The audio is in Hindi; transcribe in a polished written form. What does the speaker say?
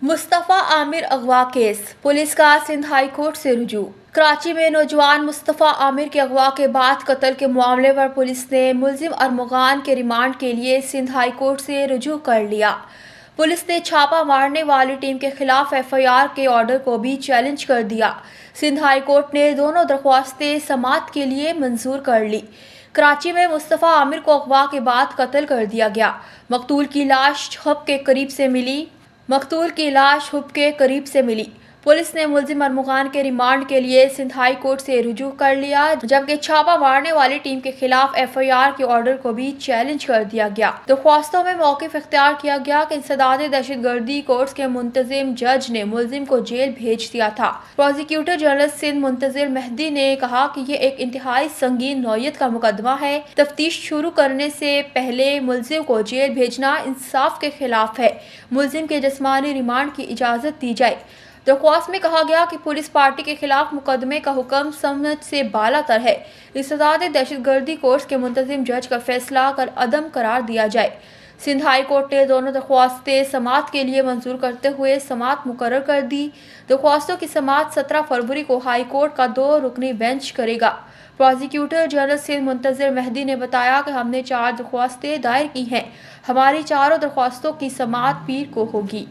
मुस्तफ़ा आमिर अगवा केस, पुलिस का सिंध हाई कोर्ट से रुजू। कराची में नौजवान मुस्तफ़ा आमिर के अगवा के बाद कत्ल के मामले पर पुलिस ने मुलजिम अरमगान के रिमांड के लिए सिंध हाई कोर्ट से रुजू कर लिया। पुलिस ने छापा मारने वाली टीम के खिलाफ FIR के ऑर्डर को भी चैलेंज कर दिया। सिंध हाई कोर्ट ने दोनों दरख्वास्तें समाअत के लिए मंजूर कर ली। कराची में मुस्तफ़ा आमिर को अगवा के बाद कत्ल कर दिया गया। मकतूल की लाश हब के करीब से मिली। पुलिस ने मुलजिम अरमगान के रिमांड के लिए सिंध हाई कोर्ट से रुजू कर लिया, जबकि छापा मारने वाली टीम के खिलाफ FIR के ऑर्डर को भी चैलेंज कर दिया गया। दरख्वास्तों में मौक़िफ़ इख्तियार किया गया कि इंसदाद दहशतगर्दी कोर्ट के मुंतजिम जज ने मुलजिम को जेल भेज दिया था। प्रोसिक्यूटर जनरल सिंध मुंतजिर मेहदी ने कहा कि यह एक इंतहाई संगीन नौयत का मुकदमा है। तफ्तीश शुरू करने से पहले मुलजिम को जेल भेजना इंसाफ के खिलाफ है। मुलजिम के जिस्मानी रिमांड की इजाज़त दी जाए। दरख्वास्त में कहा गया कि पुलिस पार्टी के खिलाफ मुकदमे का हुक्म समझ से बालातर है। इंसदाद दहशतगर्दी कोर्ट के मुंतजिम जज का फैसला कर अदम करार दिया जाए। सिंध हाई कोर्ट ने दोनों दरख्वास्तें समाअत के लिए मंजूर करते हुए समाअत मुकर्रर कर दी। दरख्वास्तों की समाअत 17 फरवरी को हाई कोर्ट का 2 रुकनी बेंच करेगा। प्रोसिक्यूटर जनरल सिंध मुंतजिर मेहदी ने बताया कि हमने 4 दरख्वास्तें दायर की हैं। हमारी चारों दरख्वास्तों की समाअत पीर को होगी।